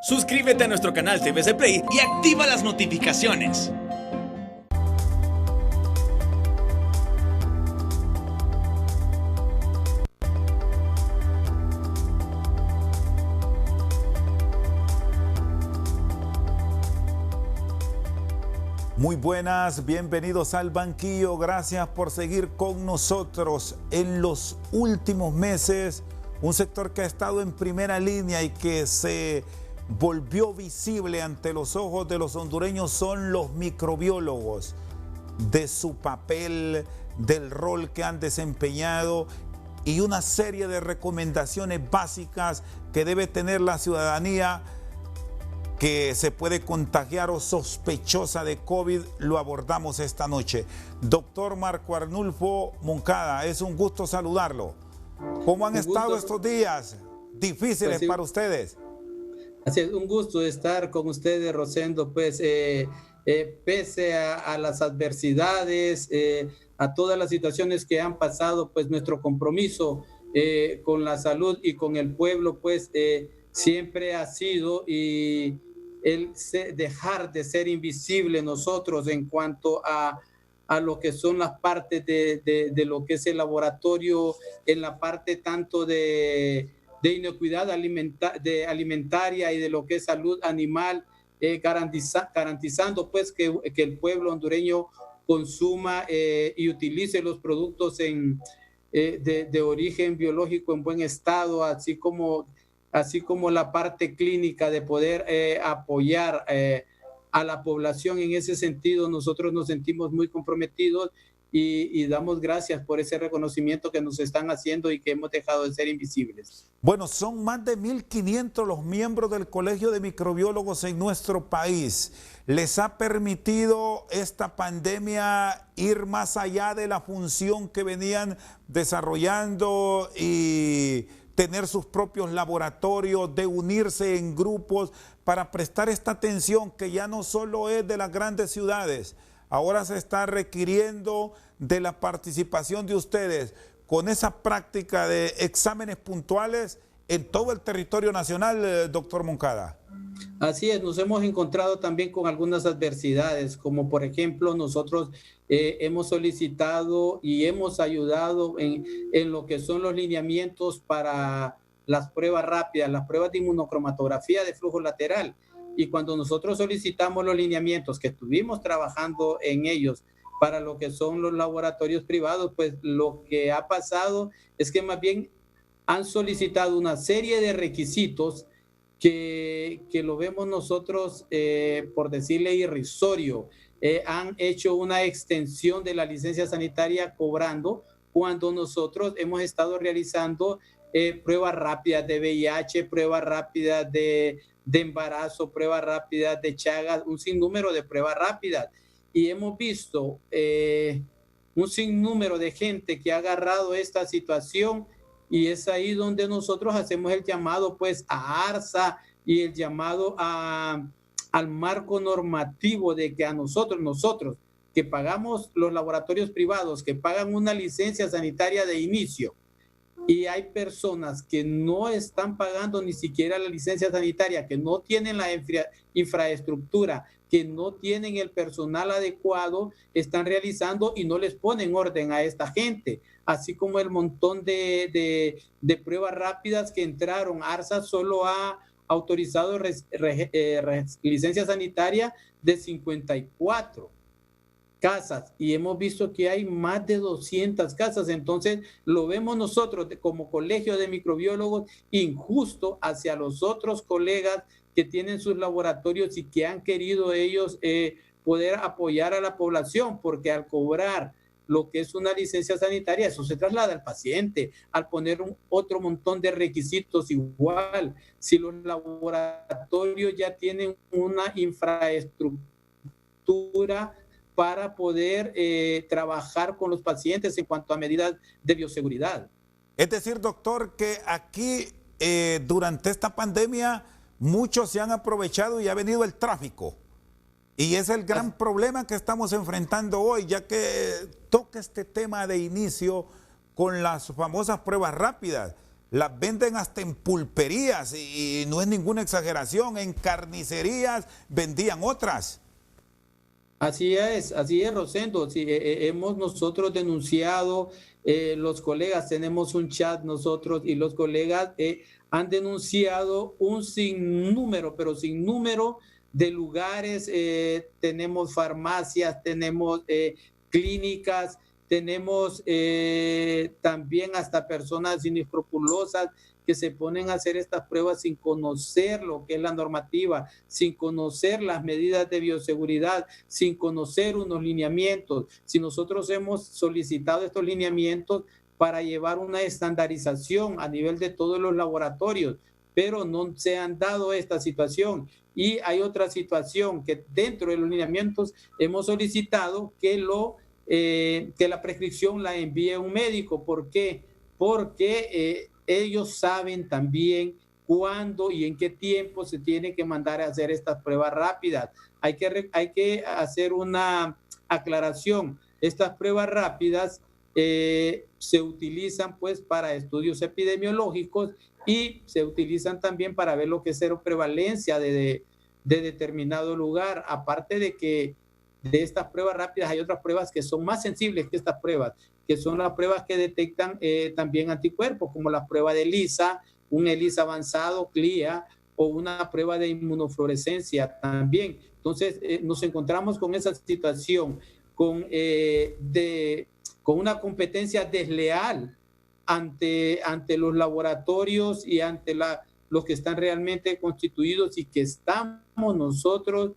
Suscríbete a nuestro canal TVC Play y activa las notificaciones. Muy buenas, bienvenidos al banquillo. Gracias por seguir con nosotros. En los últimos meses, un sector que ha estado en primera línea y que se volvió visible ante los ojos de los hondureños son los microbiólogos, de su papel, del rol que han desempeñado y una serie de recomendaciones básicas que debe tener la ciudadanía que se puede contagiar o sospechosa de COVID. Lo abordamos esta noche. Doctor Marco Arnulfo Moncada, es un gusto saludarlo. ¿Cómo han estado estos días difíciles para ustedes? Así es, un gusto estar con ustedes, Rosendo, pues pese a las adversidades, a todas las situaciones que han pasado, pues nuestro compromiso con la salud y con el pueblo, pues siempre ha sido y dejar de ser invisible nosotros en cuanto a lo que son las partes de lo que es el laboratorio, en la parte tanto de inocuidad alimentaria y de lo que es salud animal, garantizando pues que el pueblo hondureño consuma y utilice los productos de origen biológico en buen estado, así como la parte clínica de poder apoyar a la población. En ese sentido, nosotros nos sentimos muy comprometidos y damos gracias por ese reconocimiento que nos están haciendo y que hemos dejado de ser invisibles. Bueno, son más de 1.500 los miembros del Colegio de Microbiólogos en nuestro país. ¿Les ha permitido esta pandemia ir más allá de la función que venían desarrollando y tener sus propios laboratorios, de unirse en grupos para prestar esta atención que ya no solo es de las grandes ciudades? Ahora se está requiriendo de la participación de ustedes con esa práctica de exámenes puntuales en todo el territorio nacional, doctor Moncada. Así es, nos hemos encontrado también con algunas adversidades, como por ejemplo nosotros hemos solicitado y hemos ayudado en lo que son los lineamientos para las pruebas rápidas, las pruebas de inmunocromatografía de flujo lateral. Y cuando nosotros solicitamos los lineamientos, que estuvimos trabajando en ellos para lo que son los laboratorios privados, pues lo que ha pasado es que más bien han solicitado una serie de requisitos que lo vemos nosotros, por decirle, irrisorio. Han hecho una extensión de la licencia sanitaria cobrando cuando nosotros hemos estado realizando pruebas rápidas de VIH, pruebas rápidas de embarazo, pruebas rápidas de Chagas, un sinnúmero de pruebas rápidas. Y hemos visto un sinnúmero de gente que ha agarrado esta situación, y es ahí donde nosotros hacemos el llamado pues a ARSA y el llamado al marco normativo de que a nosotros que pagamos los laboratorios privados, que pagan una licencia sanitaria de inicio, y hay personas que no están pagando ni siquiera la licencia sanitaria, que no tienen la infraestructura, que no tienen el personal adecuado, están realizando y no les ponen orden a esta gente, así como el montón de pruebas rápidas que entraron. ARSA solo ha autorizado licencia sanitaria de 54 casas y hemos visto que hay más de 200 casas. Entonces lo vemos nosotros como colegio de microbiólogos injusto hacia los otros colegas que tienen sus laboratorios y que han querido ellos poder apoyar a la población, porque al cobrar lo que es una licencia sanitaria, eso se traslada al paciente, al poner otro montón de requisitos igual. Si los laboratorios ya tienen una infraestructura para poder trabajar con los pacientes en cuanto a medidas de bioseguridad. Es decir, doctor, que aquí durante esta pandemia muchos se han aprovechado y ha venido el tráfico. Y es el gran problema que estamos enfrentando hoy, ya que toca este tema de inicio con las famosas pruebas rápidas. las venden hasta en pulperías y no es ninguna exageración, en carnicerías vendían otras. Así es, Rosendo. Sí, hemos nosotros denunciado, los colegas, tenemos un chat nosotros y los colegas han denunciado un sinnúmero, pero sinnúmero de lugares. Tenemos farmacias, tenemos clínicas, tenemos también hasta personas inescrupulosas que se ponen a hacer estas pruebas sin conocer lo que es la normativa, sin conocer las medidas de bioseguridad, sin conocer unos lineamientos. Si nosotros hemos solicitado estos lineamientos para llevar una estandarización a nivel de todos los laboratorios, pero no se han dado esta situación. Y hay otra situación que dentro de los lineamientos hemos solicitado que la prescripción la envíe un médico. ¿Por qué? Porque ellos saben también cuándo y en qué tiempo se tiene que mandar a hacer estas pruebas rápidas. Hay que hacer una aclaración. Estas pruebas rápidas se utilizan pues para estudios epidemiológicos y se utilizan también para ver lo que es seroprevalencia de determinado lugar. Aparte de que de estas pruebas rápidas hay otras pruebas que son más sensibles que estas pruebas, que son las pruebas que detectan también anticuerpos, como la prueba de ELISA, un ELISA avanzado, CLIA, o una prueba de inmunofluorescencia también. Entonces, nos encontramos con esa situación, con una competencia desleal ante los laboratorios y ante los que están realmente constituidos y que estamos nosotros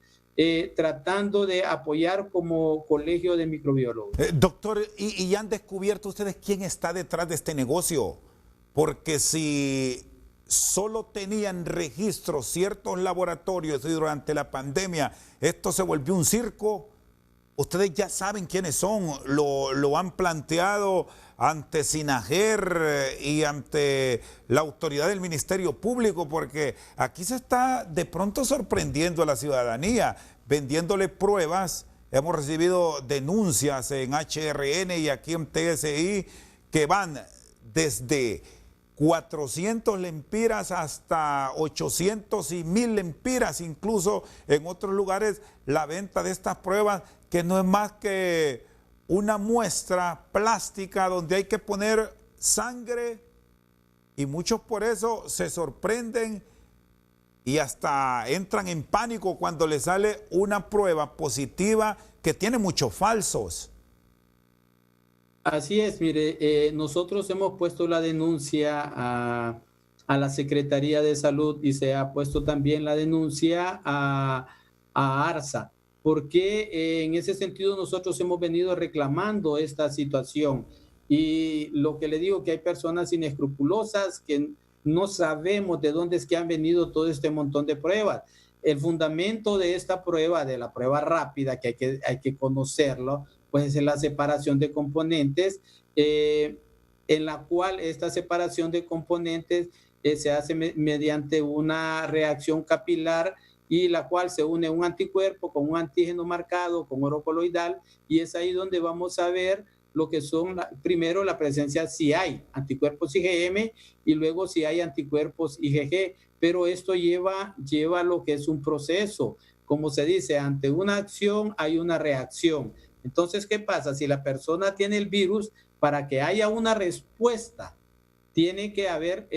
tratando de apoyar como colegio de microbiólogos. Doctor, ¿y han descubierto ustedes quién está detrás de este negocio? Porque si solo tenían registro ciertos laboratorios y durante la pandemia esto se volvió un circo, ustedes ya saben quiénes son, lo han planteado ante SINAGER y ante la autoridad del Ministerio Público, porque aquí se está de pronto sorprendiendo a la ciudadanía, vendiéndole pruebas. Hemos recibido denuncias en HRN y aquí en TSI que van desde 400 lempiras hasta 800 y 1000 lempiras, incluso en otros lugares la venta de estas pruebas que no es más que una muestra plástica donde hay que poner sangre y muchos por eso se sorprenden y hasta entran en pánico cuando les sale una prueba positiva que tiene muchos falsos. Así es, mire, nosotros hemos puesto la denuncia a la Secretaría de Salud y se ha puesto también la denuncia a ARSA, porque en ese sentido nosotros hemos venido reclamando esta situación. Y lo que le digo, que hay personas inescrupulosas que no sabemos de dónde es que han venido todo este montón de pruebas. El fundamento de esta prueba, de la prueba rápida, que hay que conocerlo, pues es la separación de componentes, en la cual esta separación de componentes se hace mediante una reacción capilar y la cual se une un anticuerpo con un antígeno marcado, con oro coloidal, y es ahí donde vamos a ver lo que son, primero la presencia si hay anticuerpos IgM y luego si hay anticuerpos IgG, pero esto lleva lo que es un proceso. Como se dice, ante una acción hay una reacción. Entonces, ¿qué pasa? Si la persona tiene el virus, para que haya una respuesta, tiene que haber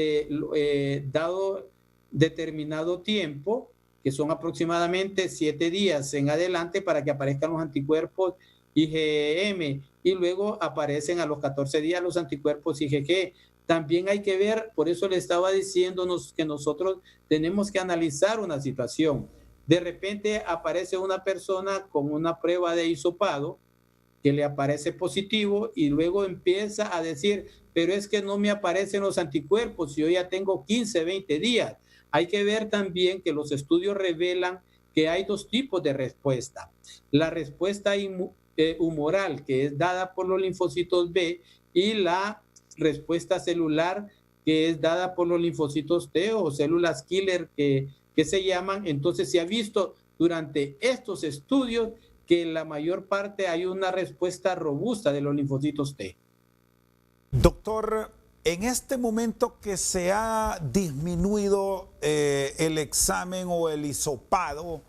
dado determinado tiempo, que son aproximadamente 7 días en adelante, para que aparezcan los anticuerpos IgM y luego aparecen a los 14 días los anticuerpos IgG. También hay que ver, por eso le estaba diciéndonos que nosotros tenemos que analizar una situación. De repente aparece una persona con una prueba de hisopado que le aparece positivo y luego empieza a decir, pero es que no me aparecen los anticuerpos, yo ya tengo 15, 20 días. Hay que ver también que los estudios revelan que hay dos tipos de respuesta. La respuesta humoral, que es dada por los linfocitos B, y la respuesta celular, que es dada por los linfocitos T o células killer que se llaman. Entonces se ha visto durante estos estudios que en la mayor parte hay una respuesta robusta de los linfocitos T. Doctor, en este momento que se ha disminuido el examen o el hisopado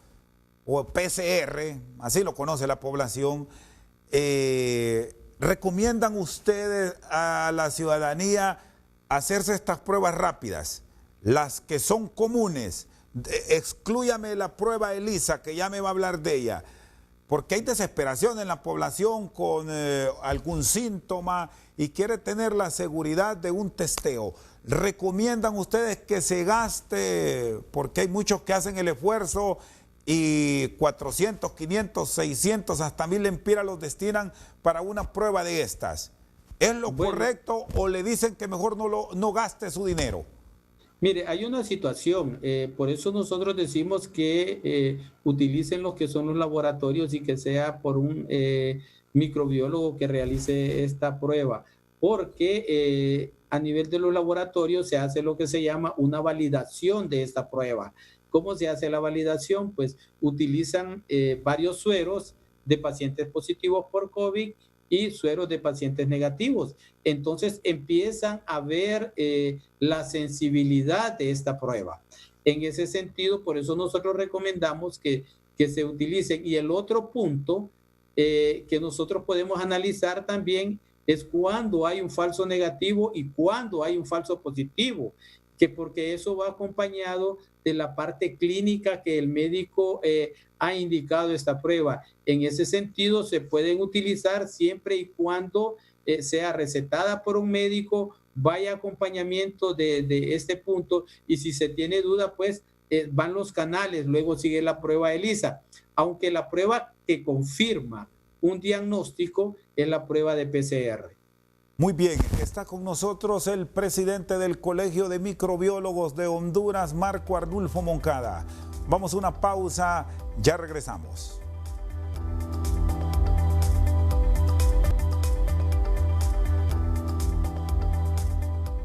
o PCR, así lo conoce la población, ¿recomiendan ustedes a la ciudadanía hacerse estas pruebas rápidas? Las que son comunes, exclúyame la prueba ELISA, que ya me va a hablar de ella, porque hay desesperación en la población con algún síntoma y quiere tener la seguridad de un testeo. ¿Recomiendan ustedes que se gaste, porque hay muchos que hacen el esfuerzo y 400, 500, 600, hasta 1000 lempiras los destinan para una prueba de estas? ¿Es lo correcto o le dicen que mejor no gaste su dinero? Mire, hay una situación, por eso nosotros decimos que utilicen los que son los laboratorios y que sea por un microbiólogo que realice esta prueba, porque a nivel de los laboratorios se hace lo que se llama una validación de esta prueba. ¿Cómo se hace la validación? Pues utilizan varios sueros de pacientes positivos por COVID y sueros de pacientes negativos. Entonces empiezan a ver la sensibilidad de esta prueba. En ese sentido, por eso nosotros recomendamos que se utilicen. Y el otro punto que nosotros podemos analizar también es cuando hay un falso negativo y cuando hay un falso positivo, que porque eso va acompañado de la parte clínica que el médico ha indicado esta prueba. En ese sentido, se pueden utilizar siempre y cuando sea recetada por un médico, vaya acompañamiento de este punto, y si se tiene duda, pues van los canales, luego sigue la prueba ELISA, aunque la prueba que confirma un diagnóstico es la prueba de PCR. Muy bien, está con nosotros el presidente del Colegio de Microbiólogos de Honduras, Marco Arnulfo Moncada. Vamos a una pausa, ya regresamos.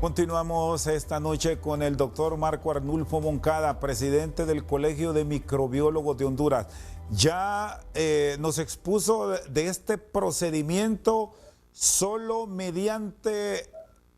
Continuamos esta noche con el doctor Marco Arnulfo Moncada, presidente del Colegio de Microbiólogos de Honduras. Ya nos expuso de este procedimiento solo mediante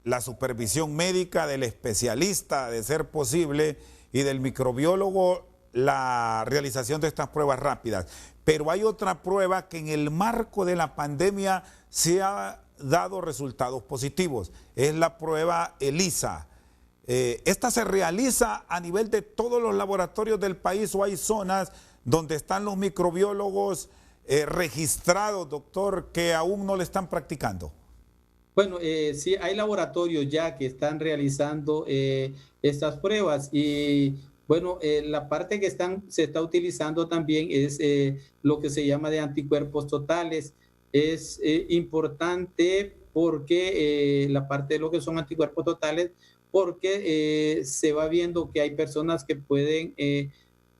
la supervisión médica del especialista, de ser posible, y del microbiólogo, la realización de estas pruebas rápidas. Pero hay otra prueba que en el marco de la pandemia se ha dado resultados positivos. Es la prueba ELISA. ¿Esta se realiza a nivel de todos los laboratorios del país o hay zonas donde están los microbiólogos registrados, doctor, que aún no le están practicando? Bueno, sí, hay laboratorios ya que están realizando estas pruebas y bueno, la parte que se está utilizando también es lo que se llama de anticuerpos totales. Es importante porque la parte de lo que son anticuerpos totales, porque se va viendo que hay personas que pueden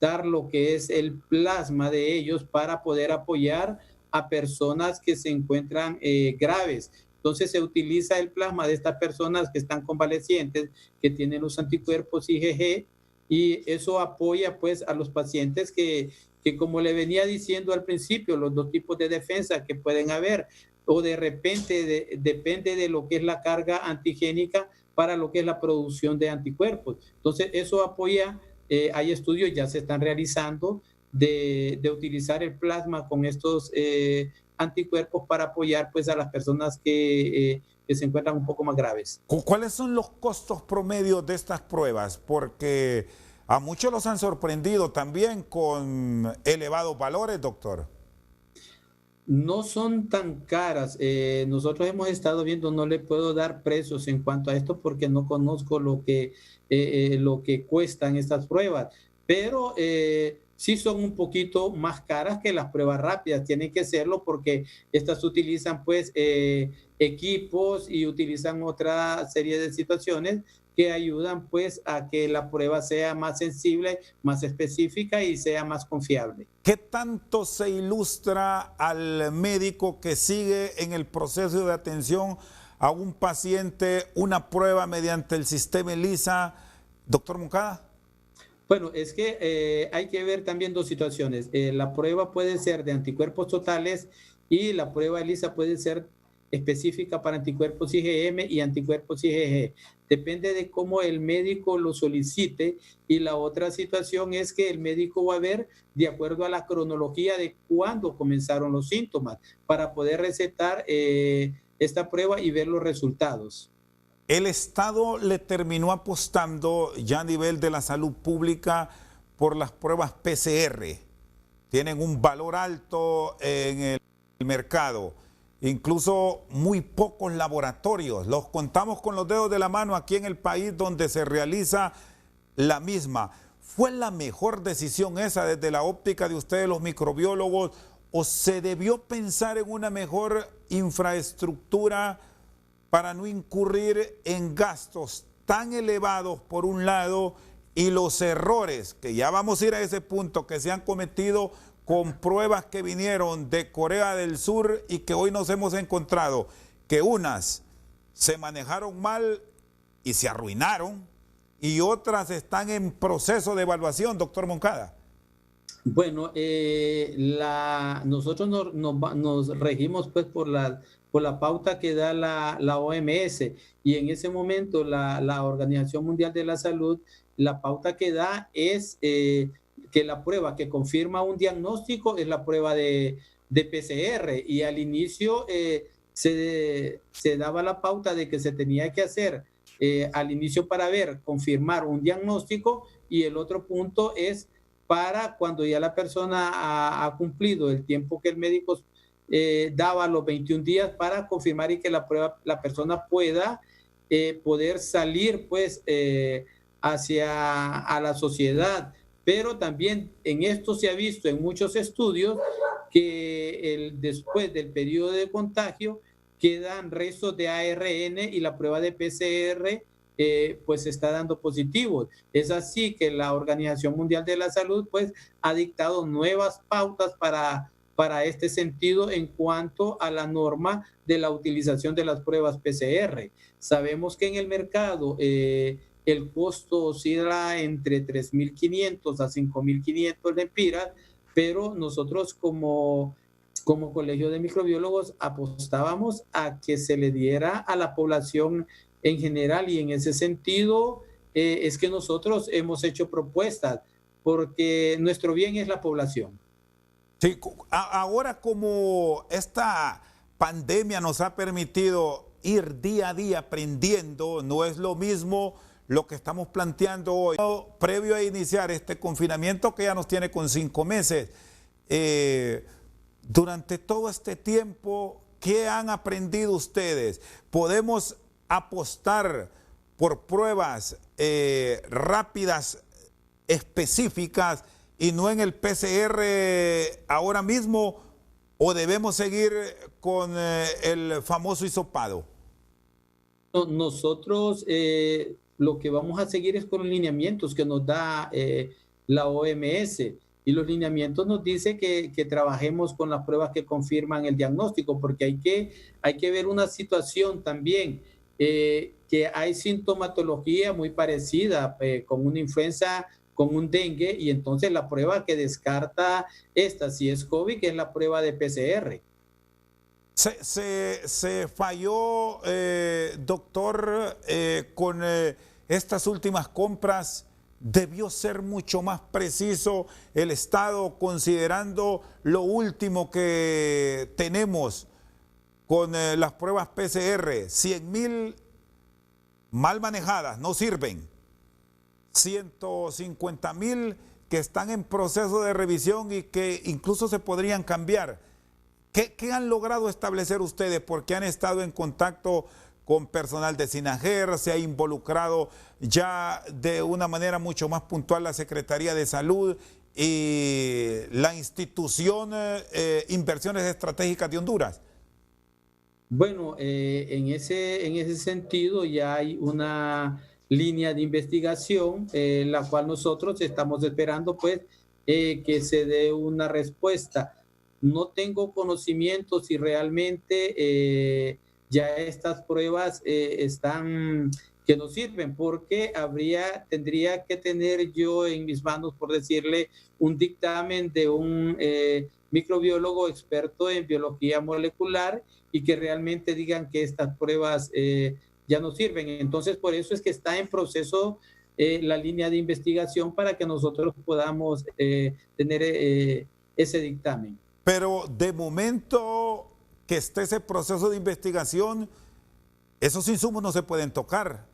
dar lo que es el plasma de ellos para poder apoyar a personas que se encuentran graves. Entonces se utiliza el plasma de estas personas que están convalecientes, que tienen los anticuerpos IgG, y eso apoya pues a los pacientes que como le venía diciendo al principio, los dos tipos de defensa que pueden haber, o de repente depende de lo que es la carga antigénica para lo que es la producción de anticuerpos. Entonces eso apoya, hay estudios ya se están realizando de utilizar el plasma con estos anticuerpos para apoyar pues a las personas que se encuentran un poco más graves. ¿Cuáles son los costos promedios de estas pruebas? Porque a muchos los han sorprendido también con elevados valores, doctor. No son tan caras. Nosotros hemos estado viendo, no le puedo dar precios en cuanto a esto porque no conozco lo que cuestan estas pruebas, pero sí son un poquito más caras que las pruebas rápidas. Tienen que serlo porque estas utilizan pues equipos y utilizan otra serie de situaciones que ayudan pues a que la prueba sea más sensible, más específica y sea más confiable. ¿Qué tanto se ilustra al médico que sigue en el proceso de atención a un paciente una prueba mediante el sistema ELISA, doctor Moncada? Bueno, es que hay que ver también dos situaciones. La prueba puede ser de anticuerpos totales y la prueba ELISA puede ser específica para anticuerpos IgM y anticuerpos IgG. Depende de cómo el médico lo solicite, y la otra situación es que el médico va a ver de acuerdo a la cronología de cuándo comenzaron los síntomas para poder recetar esta prueba y ver los resultados. El Estado le terminó apostando ya a nivel de la salud pública por las pruebas PCR. Tienen un valor alto en el mercado. Incluso muy pocos laboratorios. Los contamos con los dedos de la mano aquí en el país donde se realiza la misma. ¿Fue la mejor decisión esa desde la óptica de ustedes los microbiólogos o se debió pensar en una mejor infraestructura para no incurrir en gastos tan elevados por un lado y los errores, que ya vamos a ir a ese punto, que se han cometido con pruebas que vinieron de Corea del Sur y que hoy nos hemos encontrado que unas se manejaron mal y se arruinaron y otras están en proceso de evaluación, doctor Moncada? Bueno, nosotros nos regimos pues por la pauta que da la OMS, y en ese momento la Organización Mundial de la Salud, la pauta que da es que la prueba que confirma un diagnóstico es la prueba de PCR, y al inicio se daba la pauta de que se tenía que hacer al inicio para confirmar un diagnóstico, y el otro punto es para cuando ya la persona ha cumplido el tiempo que el médico daba, los 21 días, para confirmar y que la persona pueda poder salir pues hacia la sociedad. Pero también en esto se ha visto en muchos estudios que después del periodo de contagio quedan restos de ARN y la prueba de PCR pues está dando positivos. Es así que la Organización Mundial de la Salud pues ha dictado nuevas pautas para este sentido en cuanto a la norma de la utilización de las pruebas PCR. Sabemos que en el mercado el costo oscila entre 3.500 a 5.500 lempiras, pero nosotros como Colegio de Microbiólogos apostábamos a que se le diera a la población en general, y en ese sentido es que nosotros hemos hecho propuestas porque nuestro bien es la población. Sí, ahora como esta pandemia nos ha permitido ir día a día aprendiendo, no es lo mismo lo que estamos planteando hoy, previo a iniciar este confinamiento que ya nos tiene con 5 meses. Durante todo este tiempo, ¿qué han aprendido ustedes? ¿Podemos apostar por pruebas rápidas, específicas y no en el PCR ahora mismo, o debemos seguir con el famoso hisopado? Nosotros lo que vamos a seguir es con los lineamientos que nos da la OMS, y los lineamientos nos dice que trabajemos con las pruebas que confirman el diagnóstico, porque hay que ver una situación también, que hay sintomatología muy parecida con una influenza, con un dengue, y entonces la prueba que descarta si es COVID, que es la prueba de PCR. Se falló, doctor, con estas últimas compras. Debió ser mucho más preciso el Estado, considerando lo último que tenemos con las pruebas PCR. 100.000 mal manejadas, no sirven. 150.000 que están en proceso de revisión y que incluso se podrían cambiar. ¿Qué han logrado establecer ustedes? Porque han estado en contacto con personal de SINAGER, se ha involucrado ya de una manera mucho más puntual la Secretaría de Salud y la institución Inversiones Estratégicas de Honduras. Bueno, en ese sentido ya hay una línea de investigación, la cual nosotros estamos esperando pues que se dé una respuesta. No tengo conocimiento si realmente ya estas pruebas que no sirven, porque tendría que tener yo en mis manos, por decirle, un dictamen de un microbiólogo experto en biología molecular y que realmente digan que estas pruebas ya no sirven. Entonces, por eso es que está en proceso la línea de investigación para que nosotros podamos tener ese dictamen. Pero de momento que esté ese proceso de investigación, esos insumos no se pueden tocar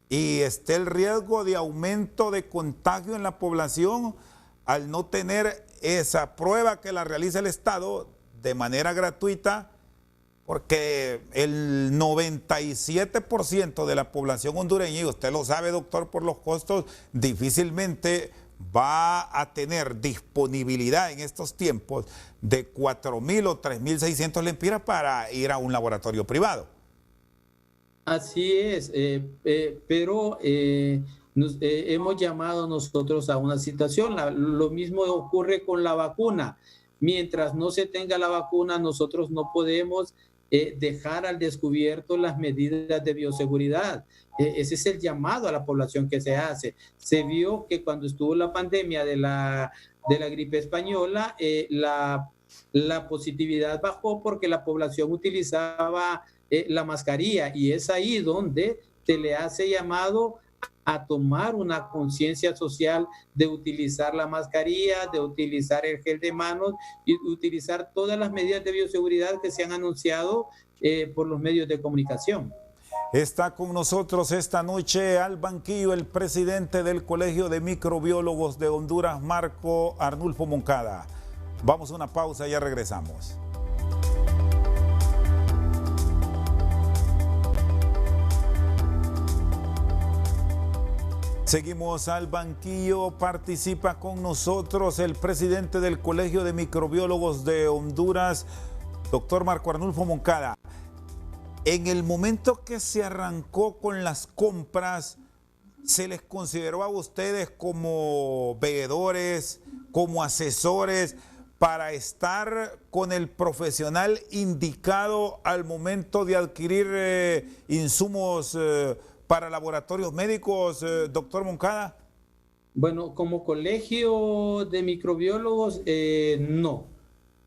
y esté el riesgo de aumento de contagio en la población al no tener esa prueba que la realiza el Estado de manera gratuita, porque el 97% de la población hondureña, y usted lo sabe, doctor, por los costos, difícilmente va a tener disponibilidad en estos tiempos de 4.000 o 3.600 lempiras para ir a un laboratorio privado. Así es, pero hemos llamado nosotros a una situación. Lo mismo ocurre con la vacuna. Mientras no se tenga la vacuna, nosotros no podemos dejar al descubierto las medidas de bioseguridad. Ese es el llamado a la población que se hace. Se vio que cuando estuvo la pandemia de la gripe española, la positividad bajó porque la población utilizaba la mascarilla, y es ahí donde se le hace llamado a tomar una conciencia social de utilizar la mascarilla, de utilizar el gel de manos y utilizar todas las medidas de bioseguridad que se han anunciado por los medios de comunicación. Está con nosotros esta noche al banquillo el presidente del Colegio de Microbiólogos de Honduras, Marco Arnulfo Moncada. Vamos a una pausa y ya regresamos. Seguimos al banquillo, participa con nosotros el presidente del Colegio de Microbiólogos de Honduras, doctor Marco Arnulfo Moncada. En el momento que se arrancó con las compras, ¿se les consideró a ustedes como veedores, como asesores, para estar con el profesional indicado al momento de adquirir insumos para laboratorios médicos, doctor Moncada? Bueno, como colegio de microbiólogos, no.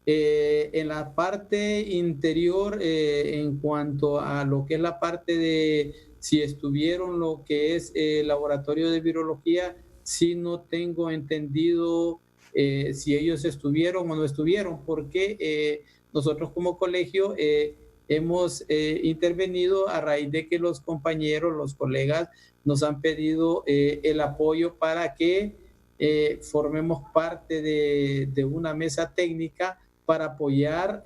En la parte interior, en cuanto a lo que es la parte de si estuvieron lo que es el laboratorio de virología, sí no tengo entendido si ellos estuvieron o no estuvieron, porque nosotros como colegio hemos intervenido a raíz de que los compañeros, los colegas, nos han pedido el apoyo para que formemos parte de una mesa técnica para apoyar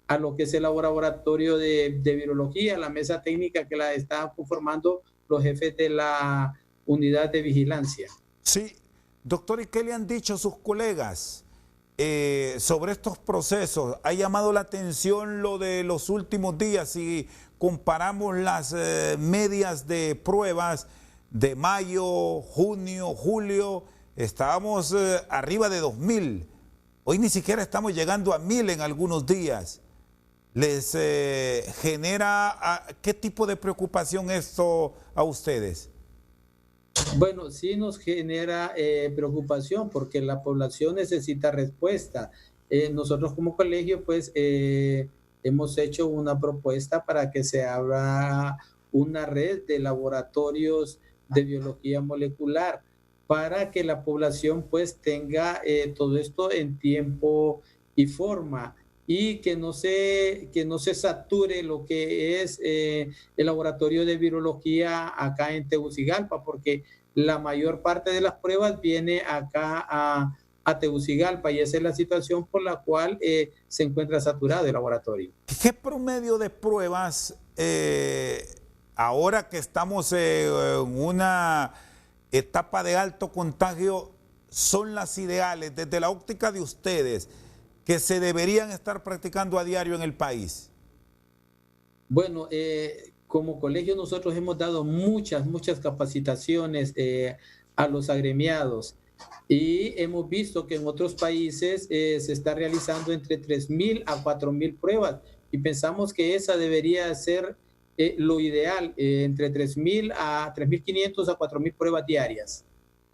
a lo que es el laboratorio de virología, la mesa técnica que la están conformando los jefes de la unidad de vigilancia. Sí, doctor, ¿y qué le han dicho sus colegas sobre estos procesos? ¿Ha llamado la atención lo de los últimos días? Si comparamos las medias de pruebas de mayo, junio, julio, estábamos arriba de 2.000. Hoy ni siquiera estamos llegando a 1.000 en algunos días. ¿Les genera qué tipo de preocupación esto a ustedes? Bueno, sí nos genera preocupación porque la población necesita respuesta. Nosotros como colegio pues hemos hecho una propuesta para que se abra una red de laboratorios de biología molecular para que la población pues tenga todo esto en tiempo y forma y que no se sature lo que es el laboratorio de virología acá en Tegucigalpa, porque la mayor parte de las pruebas viene acá a Tegucigalpa y esa es la situación por la cual se encuentra saturado el laboratorio. ¿Qué promedio de pruebas ahora que estamos en una etapa de alto contagio son las ideales desde la óptica de ustedes que se deberían estar practicando a diario en el país? Bueno, como colegio nosotros hemos dado muchas capacitaciones a los agremiados y hemos visto que en otros países se está realizando entre 3.000 a 4.000 pruebas y pensamos que esa debería ser lo ideal, entre 3.000 a 3.500 a 4.000 pruebas diarias.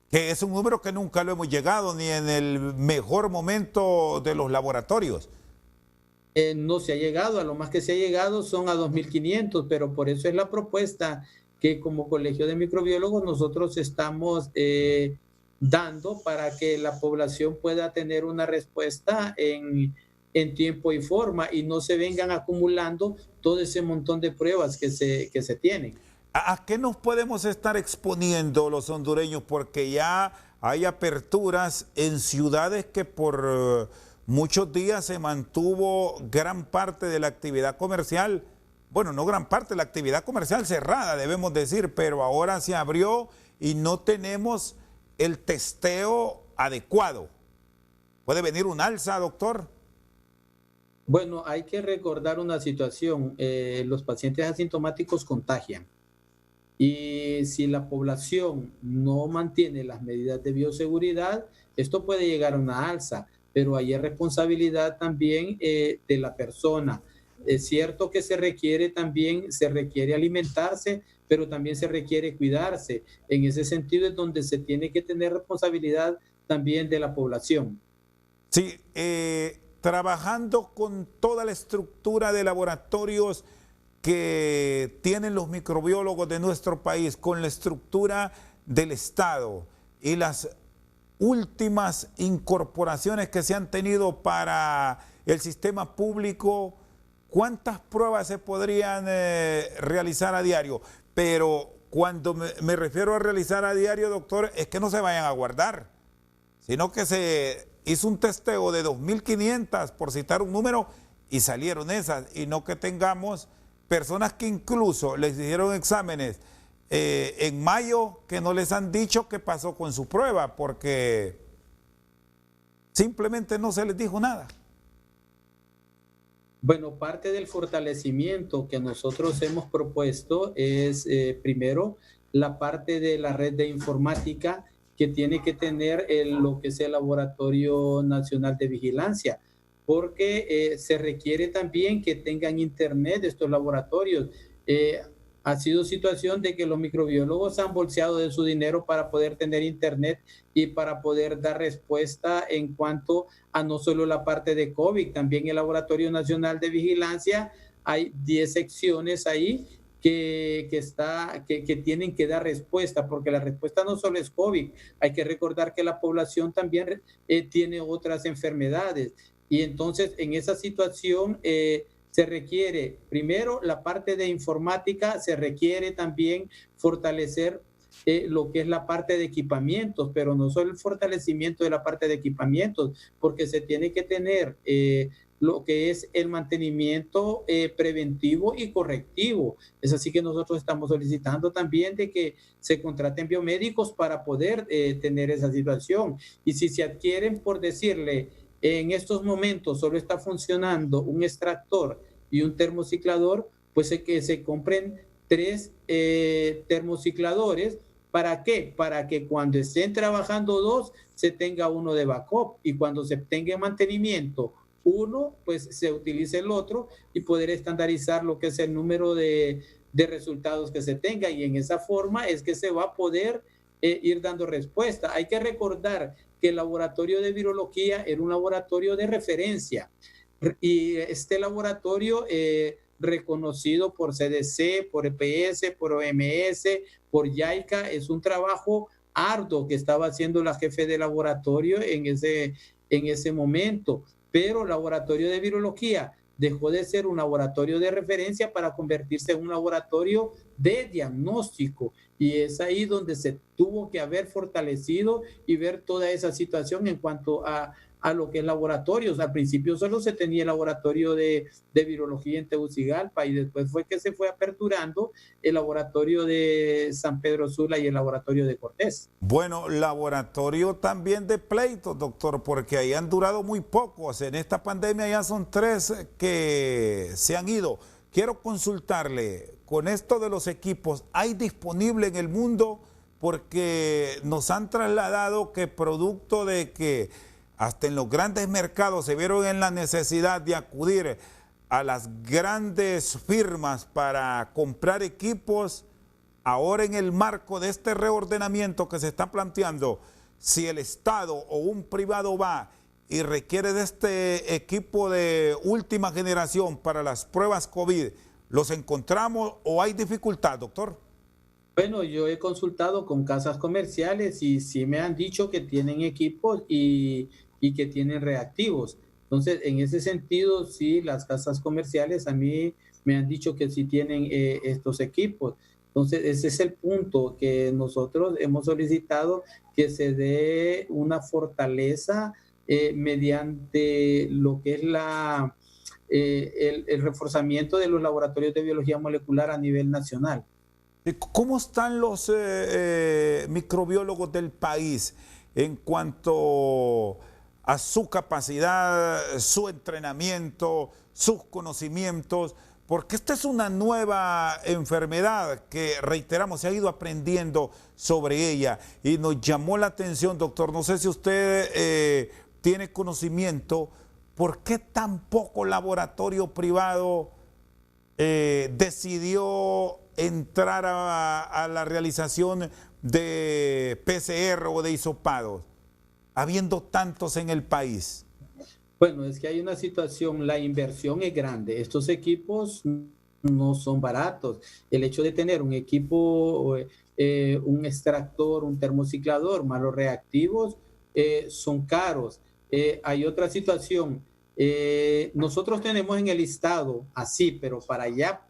Que es un número que nunca lo hemos llegado ni en el mejor momento de los laboratorios. No se ha llegado, a lo más que se ha llegado son a 2.500, pero por eso es la propuesta que como Colegio de Microbiólogos nosotros estamos dando para que la población pueda tener una respuesta en tiempo y forma y no se vengan acumulando todo ese montón de pruebas que se tienen. ¿A qué nos podemos estar exponiendo los hondureños? Porque ya hay aperturas en ciudades que por muchos días se mantuvo gran parte de la actividad comercial. Bueno, no gran parte, la actividad comercial cerrada, debemos decir, pero ahora se abrió y no tenemos el testeo adecuado. ¿Puede venir un alza, doctor? Bueno, hay que recordar una situación. Los pacientes asintomáticos contagian. Y si la población no mantiene las medidas de bioseguridad, esto puede llegar a una alza, pero ahí es responsabilidad también de la persona. Es cierto que se requiere alimentarse, pero también se requiere cuidarse. En ese sentido es donde se tiene que tener responsabilidad también de la población. Sí, trabajando con toda la estructura de laboratorios que tienen los microbiólogos de nuestro país, con la estructura del Estado y las últimas incorporaciones que se han tenido para el sistema público, ¿cuántas pruebas se podrían realizar a diario? Pero cuando me refiero a realizar a diario, doctor, es que no se vayan a guardar, sino que se hizo un testeo de 2.500, por citar un número, y salieron esas, y no que tengamos personas que incluso les hicieron exámenes en mayo que no les han dicho qué pasó con su prueba porque simplemente no se les dijo nada. Bueno, parte del fortalecimiento que nosotros hemos propuesto es primero la parte de la red de informática que tiene que tener lo que es el Laboratorio Nacional de Vigilancia, porque se requiere también que tengan internet estos laboratorios. Ha sido situación de que los microbiólogos han bolseado de su dinero para poder tener internet y para poder dar respuesta en cuanto a no solo la parte de COVID, también el Laboratorio Nacional de Vigilancia, hay 10 secciones ahí que tienen que dar respuesta, porque la respuesta no solo es COVID, hay que recordar que la población también tiene otras enfermedades. Y entonces en esa situación se requiere primero la parte de informática, se requiere también fortalecer lo que es la parte de equipamientos, pero no solo el fortalecimiento de la parte de equipamientos, porque se tiene que tener lo que es el mantenimiento preventivo y correctivo. Es así que nosotros estamos solicitando también de que se contraten biomédicos para poder tener esa situación. Y si se adquieren, por decirle, en estos momentos solo está funcionando un extractor y un termociclador, pues es que se compren 3 termocicladores. ¿Para qué? Para que cuando estén trabajando 2, se tenga uno de backup y cuando se tenga en mantenimiento uno, pues se utilice el otro y poder estandarizar lo que es el número de resultados que se tenga y en esa forma es que se va a poder ir dando respuesta. Hay que recordar que el laboratorio de virología era un laboratorio de referencia y este laboratorio reconocido por CDC, por EPS, por OMS, por JICA, es un trabajo arduo que estaba haciendo la jefe de laboratorio en ese momento, pero el laboratorio de virología dejó de ser un laboratorio de referencia para convertirse en un laboratorio de diagnóstico y es ahí donde se tuvo que haber fortalecido y ver toda esa situación en cuanto a lo que es laboratorios. Al principio solo se tenía el laboratorio de virología en Tegucigalpa y después fue que se fue aperturando el laboratorio de San Pedro Sula y el laboratorio de Cortés. Bueno, laboratorio también de pleitos, doctor, porque ahí han durado muy pocos. En esta pandemia ya son 3 que se han ido. Quiero consultarle, con esto de los equipos, ¿hay disponible en el mundo? Porque nos han trasladado que producto de que hasta en los grandes mercados se vieron en la necesidad de acudir a las grandes firmas para comprar equipos, ahora en el marco de este reordenamiento que se está planteando, si el Estado o un privado va y requiere de este equipo de última generación para las pruebas COVID, ¿los encontramos o hay dificultad, doctor? Bueno, yo he consultado con casas comerciales y sí me han dicho que tienen equipos y que tienen reactivos. Entonces, en ese sentido, sí, las casas comerciales a mí me han dicho que sí tienen estos equipos. Entonces, ese es el punto que nosotros hemos solicitado, que se dé una fortaleza mediante lo que es el reforzamiento de los laboratorios de biología molecular a nivel nacional. ¿Cómo están los microbiólogos del país en cuanto a su capacidad, su entrenamiento, sus conocimientos? Porque esta es una nueva enfermedad que, reiteramos, se ha ido aprendiendo sobre ella y nos llamó la atención, doctor. No sé si usted tiene conocimiento, ¿por qué tan poco laboratorio privado decidió entrar a la realización de PCR o de hisopados, habiendo tantos en el país? Bueno, es que hay una situación, la inversión es grande. Estos equipos no son baratos. El hecho de tener un equipo, un extractor, un termociclador, más los reactivos, son caros. Hay otra situación. Nosotros tenemos en el listado, así, pero para ya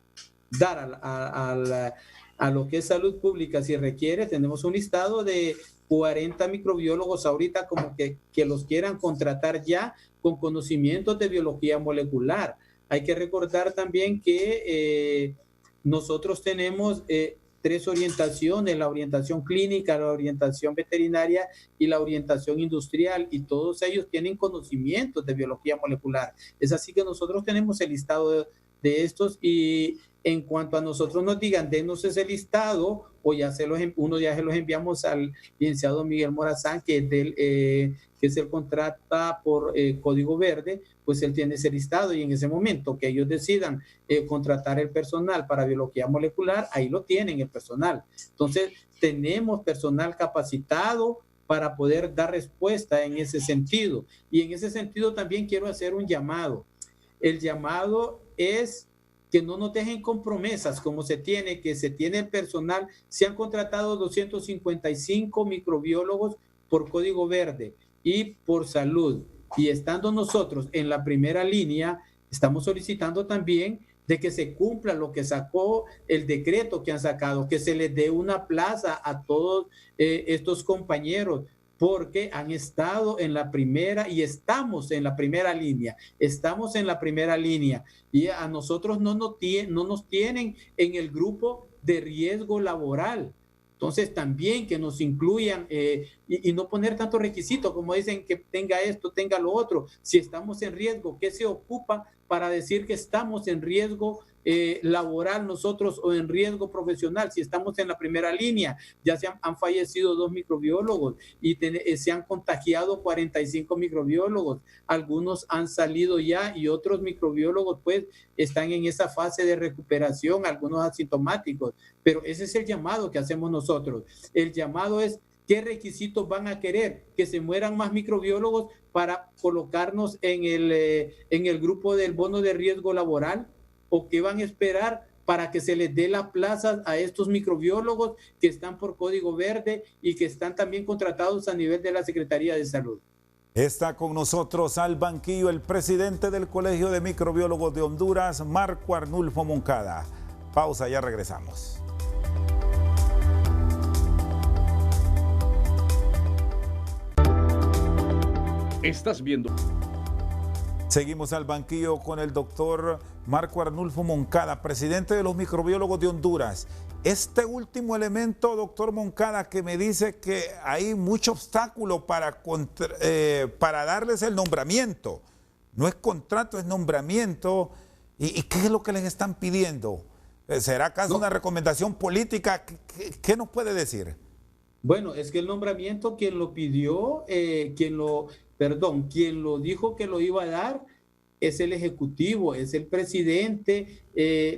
dar a lo que es salud pública, si requiere, tenemos un listado de 40 microbiólogos ahorita como que los quieran contratar ya con conocimientos de biología molecular. Hay que recordar también que nosotros tenemos 3 orientaciones: la orientación clínica, la orientación veterinaria y la orientación industrial, y todos ellos tienen conocimientos de biología molecular. Es así que nosotros tenemos el listado de estos, y en cuanto a nosotros nos digan, denos ese listado, o ya se los enviamos al licenciado Miguel Morazán, que es el contrata por Código Verde, pues él tiene ese listado, y en ese momento que ellos decidan contratar el personal para biología molecular, ahí lo tienen el personal. Entonces, tenemos personal capacitado para poder dar respuesta en ese sentido. Y en ese sentido también quiero hacer un llamado. El llamado es que no nos dejen con promesas como se tiene el personal. Se han contratado 255 microbiólogos por Código Verde y por salud. Y estando nosotros en la primera línea, estamos solicitando también de que se cumpla lo que sacó el decreto que han sacado, que se les dé una plaza a todos estos compañeros, porque han estado en la primera y estamos en la primera línea. Estamos en la primera línea y a nosotros no nos tienen en el grupo de riesgo laboral. Entonces también que nos incluyan y no poner tantos requisitos como dicen que tenga esto, tenga lo otro. Si estamos en riesgo, ¿qué se ocupa para decir que estamos en riesgo laboral nosotros o en riesgo profesional? Si estamos en la primera línea, ya han fallecido 2 microbiólogos y se han contagiado 45 microbiólogos. Algunos han salido ya y otros microbiólogos pues están en esa fase de recuperación, algunos asintomáticos. Pero ese es el llamado que hacemos nosotros. El llamado es: ¿qué requisitos van a querer? ¿Que se mueran más microbiólogos para colocarnos en el grupo del bono de riesgo laboral? ¿O qué van a esperar para que se les dé la plaza a estos microbiólogos que están por Código Verde y que están también contratados a nivel de la Secretaría de Salud? Está con nosotros al banquillo el presidente del Colegio de Microbiólogos de Honduras, Marco Arnulfo Moncada. Pausa, ya regresamos. Estás viendo. Seguimos al banquillo con el doctor Marco Arnulfo Moncada, presidente de los microbiólogos de Honduras. Este último elemento, doctor Moncada, que me dice que hay mucho obstáculo para darles el nombramiento. No es contrato, es nombramiento. ¿Y qué es lo que les están pidiendo? ¿Será acaso una recomendación política? ¿Qué nos puede decir? Bueno, es que el nombramiento, quien lo pidió, quien lo dijo que lo iba a dar, es el Ejecutivo, es el presidente,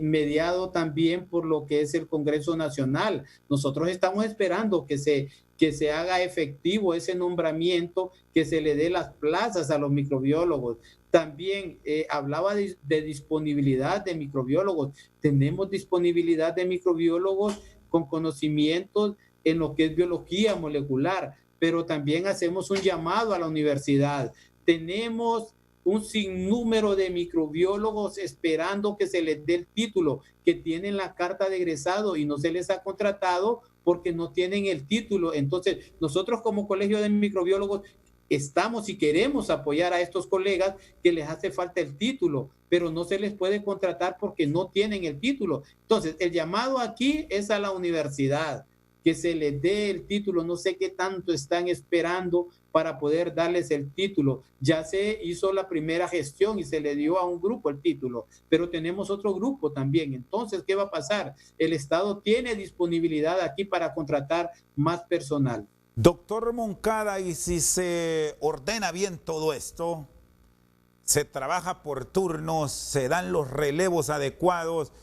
mediado también por lo que es el Congreso Nacional. Nosotros estamos esperando que se haga efectivo ese nombramiento, que se le dé las plazas a los microbiólogos. También hablaba de disponibilidad de microbiólogos. Tenemos disponibilidad de microbiólogos con conocimientos en lo que es biología molecular, pero también hacemos un llamado a la universidad. Tenemos un sinnúmero de microbiólogos esperando que se les dé el título, que tienen la carta de egresado y no se les ha contratado porque no tienen el título. Entonces, nosotros como Colegio de Microbiólogos estamos y queremos apoyar a estos colegas que les hace falta el título, pero no se les puede contratar porque no tienen el título. Entonces, el llamado aquí es a la universidad, que se les dé el título. No sé qué tanto están esperando para poder darles el título. Ya se hizo la primera gestión y se le dio a un grupo el título, pero tenemos otro grupo también. Entonces, ¿qué va a pasar? El Estado tiene disponibilidad aquí para contratar más personal. Doctor Moncada, y si se ordena bien todo esto, se trabaja por turnos, se dan los relevos adecuados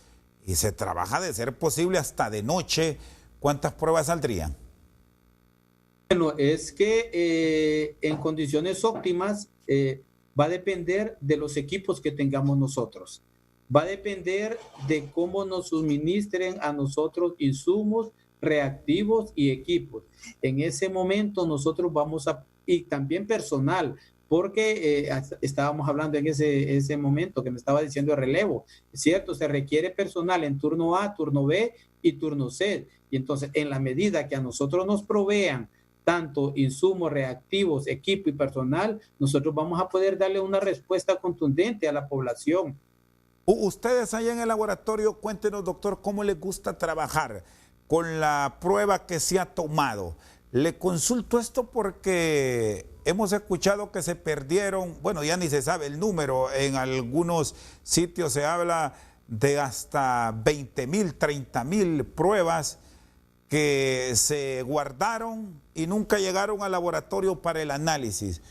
y se trabaja de ser posible hasta de noche, ¿cuántas pruebas saldrían? Bueno, es que en condiciones óptimas va a depender de los equipos que tengamos nosotros. Va a depender de cómo nos suministren a nosotros insumos, reactivos y equipos. En ese momento nosotros vamos a, y también personal, porque estábamos hablando en ese momento que me estaba diciendo de relevo, es cierto, se requiere personal en turno A, turno B y turno C, y entonces en la medida que a nosotros nos provean tanto insumos, reactivos, equipo y personal, nosotros vamos a poder darle una respuesta contundente a la población. Ustedes allá en el laboratorio, cuéntenos, doctor, cómo les gusta trabajar con la prueba que se ha tomado. Le consulto esto porque hemos escuchado que se perdieron, bueno, ya ni se sabe el número, en algunos sitios se habla de hasta 20,000, 30,000 pruebas que se guardaron y nunca llegaron al laboratorio para el análisis.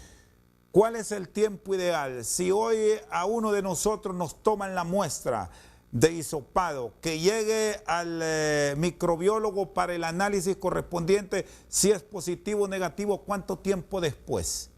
¿Cuál es el tiempo ideal? Si hoy a uno de nosotros nos toman la muestra de hisopado, que llegue al microbiólogo para el análisis correspondiente, si es positivo o negativo, ¿cuánto tiempo después?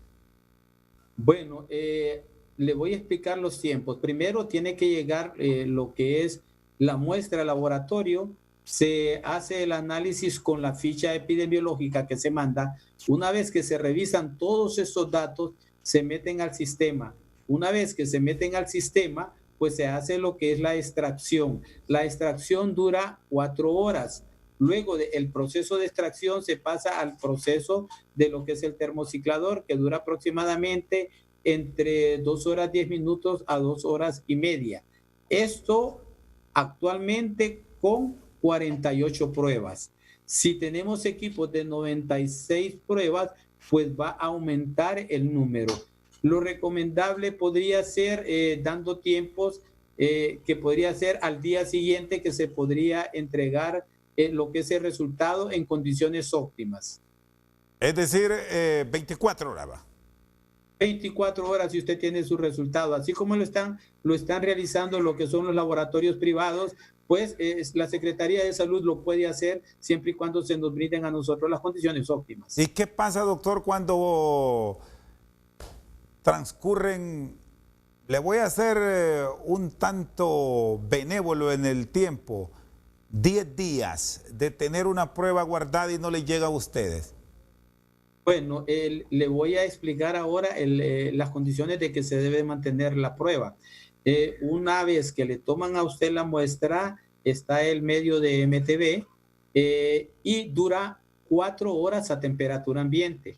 Bueno, le voy a explicar los tiempos. Primero tiene que llegar lo que es la muestra al laboratorio, se hace el análisis con la ficha epidemiológica que se manda. Una vez que se revisan todos esos datos, se meten al sistema. Una vez que se meten al sistema, pues se hace lo que es la extracción. La extracción dura 4 horas. Luego del proceso de extracción se pasa al proceso de lo que es el termociclador, que dura aproximadamente entre 2 horas 10 minutos a 2 horas y media. Esto actualmente con 48 pruebas. Si tenemos equipos de 96 pruebas, pues va a aumentar el número. Lo recomendable podría ser, dando tiempos, que podría ser al día siguiente que se podría entregar lo que es el resultado en condiciones óptimas. Es decir, 24 horas va. 24 horas si usted tiene su resultado. Así como lo están realizando lo que son los laboratorios privados, pues la Secretaría de Salud lo puede hacer siempre y cuando se nos brinden a nosotros las condiciones óptimas. ¿Y qué pasa, doctor, cuando transcurren, le voy a hacer un tanto benévolo en el tiempo, 10 días de tener una prueba guardada y no le llega a ustedes? Bueno, le voy a explicar ahora las condiciones de que se debe mantener la prueba. Una vez que le toman a usted la muestra, está el medio de MTB y dura 4 horas a temperatura ambiente.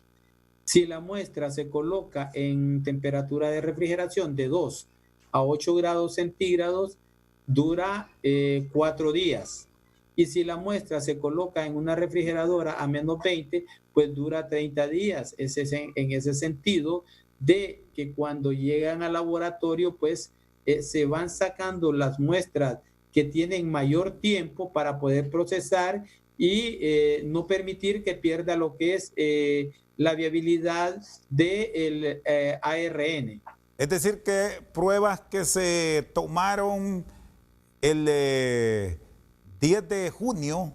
Si la muestra se coloca en temperatura de refrigeración de 2 a 8 grados centígrados, dura 4 días. Y si la muestra se coloca en una refrigeradora a menos 20, pues dura 30 días. En ese sentido de que cuando llegan al laboratorio, pues se van sacando las muestras que tienen mayor tiempo para poder procesar y no permitir que pierda lo que es la viabilidad del ARN. Es decir, que pruebas que se tomaron el 10 de julio,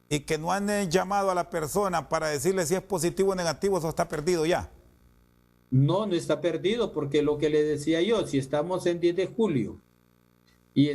y que no han llamado a la persona para decirle si es positivo o negativo, eso está perdido ya. No, no está perdido, porque lo que le decía yo, si estamos en 10 de julio y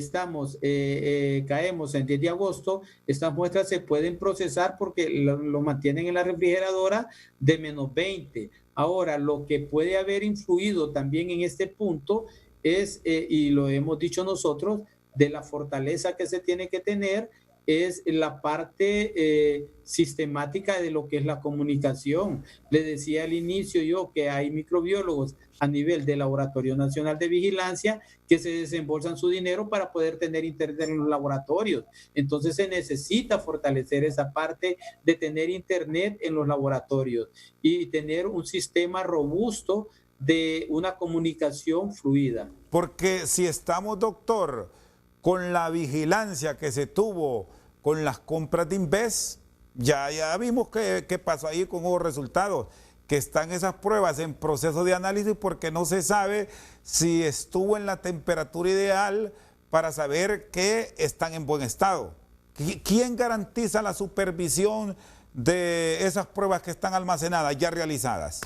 caemos en 10 de agosto, estas muestras se pueden procesar porque lo mantienen en la refrigeradora de -20. Ahora, lo que puede haber influido también en este punto es, y lo hemos dicho nosotros, de la fortaleza que se tiene que tener, es la parte sistemática de lo que es la comunicación. Le decía al inicio yo que hay microbiólogos a nivel del Laboratorio Nacional de Vigilancia que se desembolsan su dinero para poder tener internet en los laboratorios. Entonces se necesita fortalecer esa parte de tener internet en los laboratorios y tener un sistema robusto de una comunicación fluida. Porque si estamos, doctor, con la vigilancia que se tuvo con las compras de Inves, ya vimos qué pasó ahí con los resultados, que están esas pruebas en proceso de análisis porque no se sabe si estuvo en la temperatura ideal para saber que están en buen estado. ¿Quién garantiza la supervisión de esas pruebas que están almacenadas, ya realizadas?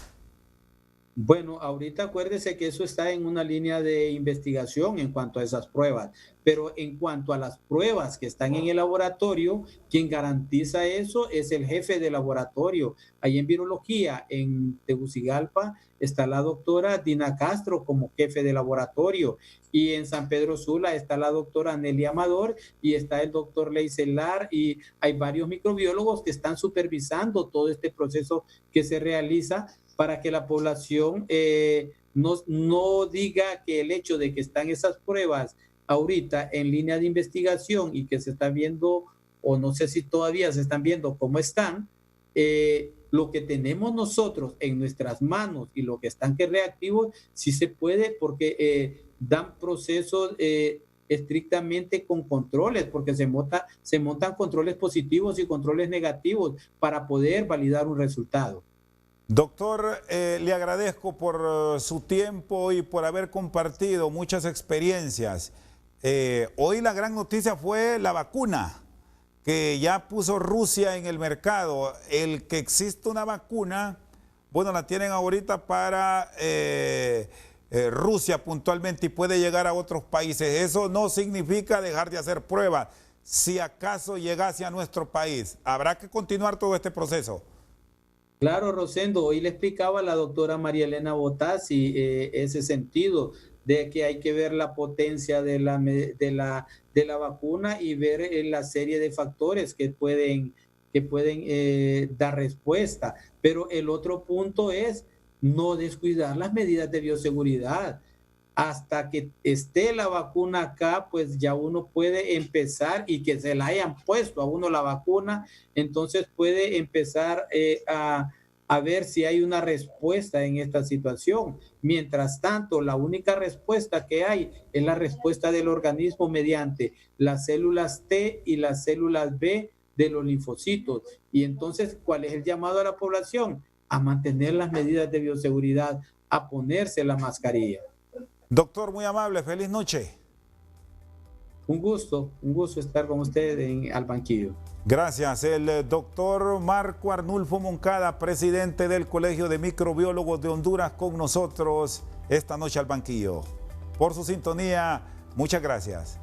Bueno, ahorita acuérdese que eso está en una línea de investigación en cuanto a esas pruebas, pero en cuanto a las pruebas que están en el laboratorio, quien garantiza eso es el jefe de laboratorio. Ahí en virología, en Tegucigalpa, está la doctora Dina Castro como jefe de laboratorio, y en San Pedro Sula está la doctora Nelly Amador y está el doctor Ley Celar, y hay varios microbiólogos que están supervisando todo este proceso que se realiza para que la población no diga que el hecho de que están esas pruebas ahorita en línea de investigación y que se está viendo, o no sé si todavía se están viendo cómo están, lo que tenemos nosotros en nuestras manos y lo que están que reactivos, sí se puede, porque dan procesos estrictamente con controles, porque se montan controles positivos y controles negativos para poder validar un resultado. Doctor, le agradezco por su tiempo y por haber compartido muchas experiencias. Hoy la gran noticia fue la vacuna que ya puso Rusia en el mercado. El que existe una vacuna, bueno, la tienen ahorita para Rusia puntualmente y puede llegar a otros países. Eso no significa dejar de hacer pruebas. Si acaso llegase a nuestro país, habrá que continuar todo este proceso. Claro, Rosendo, hoy le explicaba a la doctora María Elena Botassi ese sentido de que hay que ver la potencia de la vacuna y ver la serie de factores que pueden dar respuesta. Pero el otro punto es no descuidar las medidas de bioseguridad. Hasta que esté la vacuna acá, pues ya uno puede empezar, y que se la hayan puesto a uno la vacuna, entonces puede empezar a ver si hay una respuesta en esta situación. Mientras tanto, la única respuesta que hay es la respuesta del organismo mediante las células T y las células B de los linfocitos. Y entonces, ¿cuál es el llamado a la población? A mantener las medidas de bioseguridad, a ponerse la mascarilla. Doctor, muy amable, feliz noche. Un gusto estar con usted en Al Banquillo. Gracias. El doctor Marco Arnulfo Moncada, presidente del Colegio de Microbiólogos de Honduras, con nosotros esta noche al Banquillo. Por su sintonía, muchas gracias.